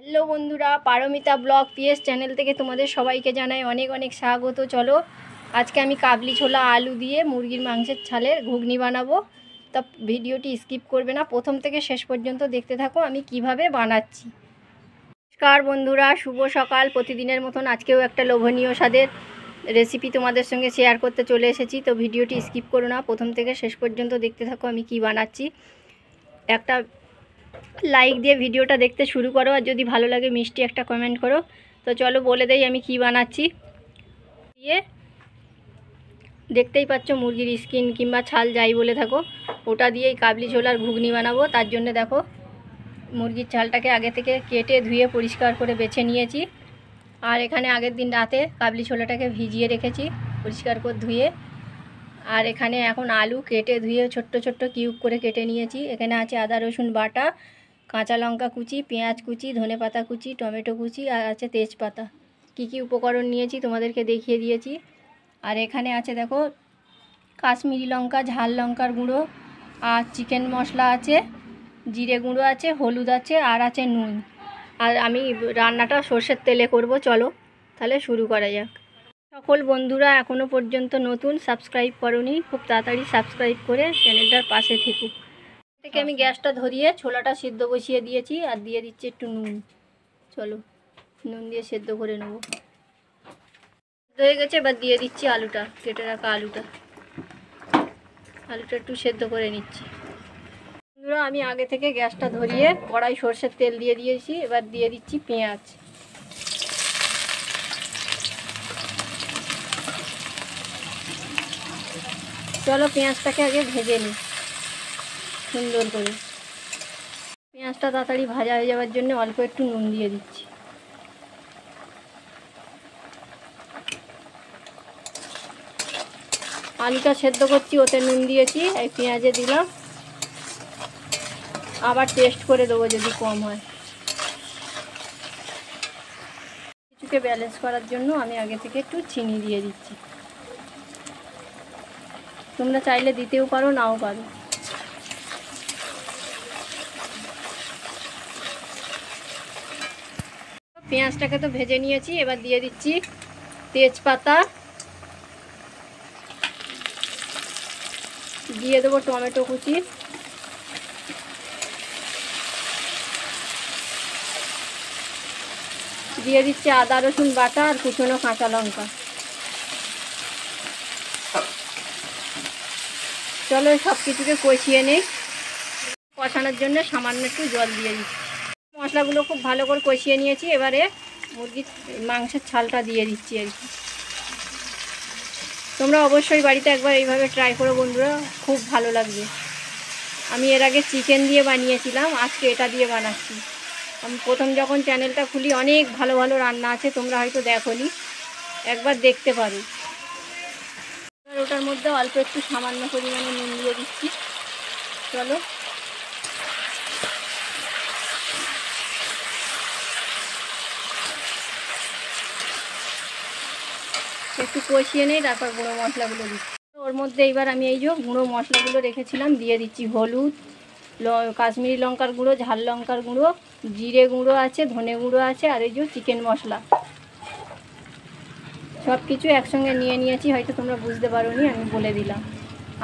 Hello বন্ধুরা, Paromita blog PS channel থেকে তোমাদের সবাইকে জানাই অনেক অনেক স্বাগত। চলো আজকে আমি কাবলি ছোলা আলু দিয়ে মুরগির মাংসের ছালের ঘুগনি বানাবো। তা ভিডিওটি স্কিপ করবে না, প্রথম থেকে শেষ পর্যন্ত দেখতে থাকো আমি কিভাবে বানাচ্ছি। নমস্কার বন্ধুরা, শুভ সকাল। প্রতিদিনের মতন আজকেও একটা লোভনীয় স্বাদের রেসিপি তোমাদের সঙ্গে শেয়ার করতে চলে এসেছি। তো ভিডিওটি স্কিপ করো না, প্রথম থেকে শেষ পর্যন্ত দেখতে থাকো আমি কি বানাচ্ছি। একটা লাইক দিয়ে ভিডিওটা দেখতে শুরু করো, আর যদি ভালো লাগে মিষ্টি একটা কমেন্ট করো। তো চলো বলে দেই আমি কি বানাচ্ছি। দিয়ে দেখতেই পাচ্ছ মুরগির স্কিন কিংবা ছাল যাই বলে থাকো, ওটা দিয়েই কাবলি ছোলার ঘুগনি বানাবো। তার জন্য দেখো মুরগির ছালটাকে আগে থেকে কেটে ধুয়ে পরিষ্কার করে বেছে নিয়েছি। আর এখানে আগের দিন রাতে কাবলি ছোলাটাকে ভিজিয়ে রেখেছি পরিষ্কার করে ধুয়ে। আর এখানে এখন আলু কেটে ধুয়ে ছোট্ট ছোট্ট কিউব করে কেটে নিয়েছি। এখানে আছে আদা রসুন বাটা, কাঁচা লঙ্কা কুচি, পেঁয়াজ কুচি, ধনেপাতা কুচি, টমেটো কুচি, আর আছে তেজপাতা। কী কী উপকরণ নিয়েছি তোমাদেরকে দেখিয়ে দিয়েছি। আর এখানে আছে দেখো কাশ্মীরি লঙ্কা, ঝাল লঙ্কার গুঁড়ো, আর চিকেন মশলা আছে, জিরে গুঁড়ো আছে, হলুদ আছে, আর আছে নুন। আর আমি রান্নাটা সর্ষের তেলে করব। চলো তাহলে শুরু করা যাক। সকল বন্ধুরা এখনও পর্যন্ত নতুন সাবস্ক্রাইব করোনি, খুব তাড়াতাড়ি সাবস্ক্রাইব করে চ্যানেলটার পাশে থেকো। থেকে আমি গ্যাসটা ধরিয়ে ছোলাটা সিদ্ধ বসিয়ে দিয়েছি, আর দিয়ে দিচ্ছি একটু নুন। চলো নুন দিয়ে সেদ্ধ করে নেব। সেদ্ধ হয়ে গেছে, এবার দিয়ে দিচ্ছি আলুটা, কেটে রাখা আলুটা একটু সেদ্ধ করে নিচ্ছি। বন্ধুরা আমি আগে থেকে গ্যাসটা ধরিয়ে কড়াই সর্ষের তেল দিয়ে দিয়েছি, এবার দিয়ে দিচ্ছি পেঁয়াজ। চলো পেঁয়াজটাকে আগে ভেজে নিই সুন্দর করে। পেঁয়াজটা তাড়াতাড়ি ভাজা হয়ে যাওয়ার জন্য অল্প একটু নুন দিয়ে দিচ্ছি। আলুটা সেদ্ধ করছি, ওতে নুন দিয়েছি, এই পেঁয়াজে দিলাম। আবার টেস্ট করে দেবো যদি কম হয়। কিছুকে ব্যালেন্স করার জন্য আমি আগে থেকে একটু চিনি দিয়ে দিচ্ছি। তোমরা চাইলে দিতেও পারো, নাও পারো। পেঁয়াজটাকে তো ভেজে নিয়েছি, এবার দিয়ে দিচ্ছি তেজপাতা, দিয়ে দেবো টমেটো কুচি, দিয়ে দিচ্ছি আদা রসুন বাটা আর কুচনো কাঁচা লঙ্কা। চলো সব কিছুকে কষিয়ে নিই। কষানোর জন্য সামান্য একটু জল দিয়ে দিচ্ছি। মশলাগুলো খুব ভালো করে কষিয়ে নিয়েছি, এবারে মুরগির মাংসের ছালটা দিয়ে দিচ্ছি আর কি। তোমরা অবশ্যই বাড়িতে একবার এইভাবে ট্রাই করো বন্ধুরা, খুব ভালো লাগবে। আমি এর আগে চিকেন দিয়ে বানিয়েছিলাম, আজকে এটা দিয়ে বানাচ্ছি। আমি প্রথম যখন চ্যানেলটা খুলি অনেক ভালো ভালো রান্না আছে, তোমরা হয়তো দেখোনি, একবার দেখতে পারো। এবার ওটার মধ্যে অল্প একটু সামান্য পরিমাণে নুন দিয়ে দিচ্ছি। চলো একটু কষিয়ে নেই, তারপর গুঁড়ো মশলাগুলো দিচ্ছি ওর মধ্যে। এবার আমি এই যে গুঁড়ো মশলাগুলো রেখেছিলাম দিয়ে দিচ্ছি। হলুদ, কাশ্মীরি লঙ্কার গুঁড়ো, ঝাল লঙ্কার গুঁড়ো, জিরে গুঁড়ো আছে, ধনে গুঁড়ো আছে, আর এই যে চিকেন মশলা, সব কিছু একসঙ্গে নিয়ে নিয়েছি। হয়তো তোমরা বুঝতে পারোনি, আমি বলে দিলাম,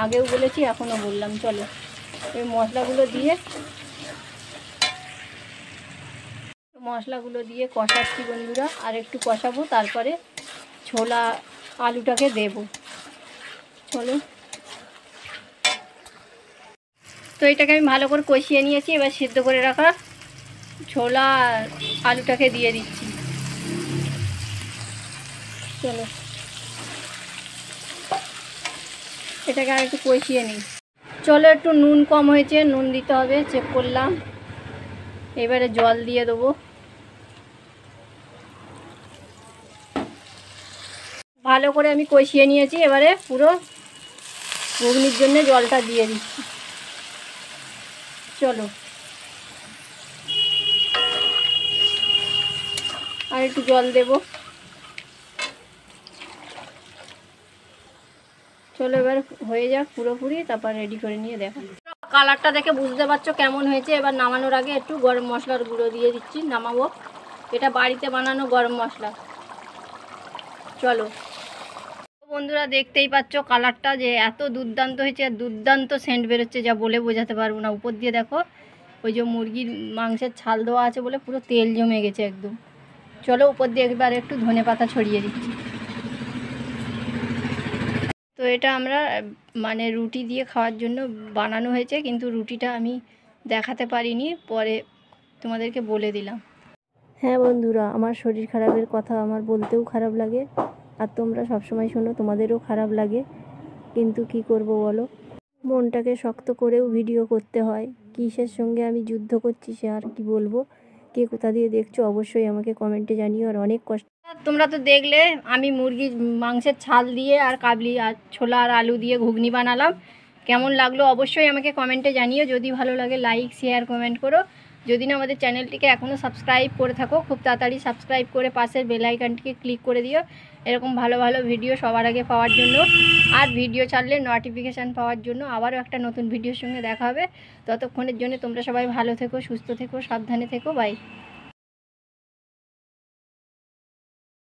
আগেও বলেছি এখনও বললাম। চলো এই মশলাগুলো দিয়ে কষাচ্ছি বন্ধুরা, আর একটু কষাবো, তারপরে ছোলা আলুটাকে দেব। চলো তো এটাকে আমি ভালো করে কষিয়ে নিয়েছি, এবার সিদ্ধ করে রাখা ছোলা আলুটাকে দিয়ে দিচ্ছি। চলো এটাকে আর একটু কষিয়ে নিই। চলো একটু নুন কম হয়েছে, নুন দিতে হবে, চেক করলাম। এবারে জল দিয়ে দেবো। ভালো করে আমি কষিয়ে নিয়েছি, এবারে পুরো ঘুগনির জন্য জলটা দিয়ে দিচ্ছি। চলো আর একটু জল দেব। চলো এবার হয়ে যাক পুরোপুরি, তারপর রেডি করে নিয়ে দেখা। কালারটা দেখে বুঝতে পারছো কেমন হয়েছে। এবার নামানোর আগে একটু গরম মশলার গুঁড়ো দিয়ে দিচ্ছি, নামাবো। এটা বাড়িতে বানানো গরম মশলা। চলো বন্ধুরা, দেখতেই পাচ্ছ কালারটা যে এত দুর্দান্ত হয়েছে, আর দুর্দান্ত সেন্ট বেরোচ্ছে, যা বলে বোঝাতে পারবো না। উপর দিয়ে দেখো ওই যে মুরগির মাংসের ছাল দেওয়া আছে বলে পুরো তেল জমে গেছে একদম। চলো উপর দিয়ে একবার একটু ধনেপাতা ছড়িয়ে দিচ্ছি। তো এটা আমরা মানে রুটি দিয়ে খাওয়ার জন্য বানানো হয়েছে, কিন্তু রুটিটা আমি দেখাতে পারিনি, পরে তোমাদেরকে বলে দিলাম। হ্যাঁ বন্ধুরা, আমার শরীর খারাপের কথা আমার বলতেও খারাপ লাগে, আর তোমরা সবসময় শোনো, তোমাদেরও খারাপ লাগে, কিন্তু কি করব বলো, মনটাকে শক্ত করেও ভিডিও করতে হয়। কিসের সঙ্গে আমি যুদ্ধ করছি সে আর কি বলবো। কে কোথা দিয়ে দেখছো অবশ্যই আমাকে কমেন্টে জানিও। আর অনেক কষ্ট, তোমরা তো দেখলে আমি মুরগির মাংসের ছাল দিয়ে আর কাবলি আর ছোলা আর আলু দিয়ে ঘুগনি বানালাম। কেমন লাগলো অবশ্যই আমাকে কমেন্টে জানিও। যদি ভালো লাগে লাইক শেয়ার কমেন্ট করো। যদি না আমাদের চ্যানেলটিকে এখনও সাবস্ক্রাইব করে থাকো, খুব তাড়াতাড়ি সাবস্ক্রাইব করে পাশের বেল আইকনটিকে ক্লিক করে দিও, এরকম ভালো ভালো ভিডিও সবার আগে পাওয়ার জন্য, আর ভিডিও ছাড়লে নোটিফিকেশান পাওয়ার জন্য। আবারও একটা নতুন ভিডিওর সঙ্গে দেখা হবে। ততক্ষণের জন্য তোমরা সবাই ভালো থেকো, সুস্থ থেকো, সাবধানে থেকো। বাই।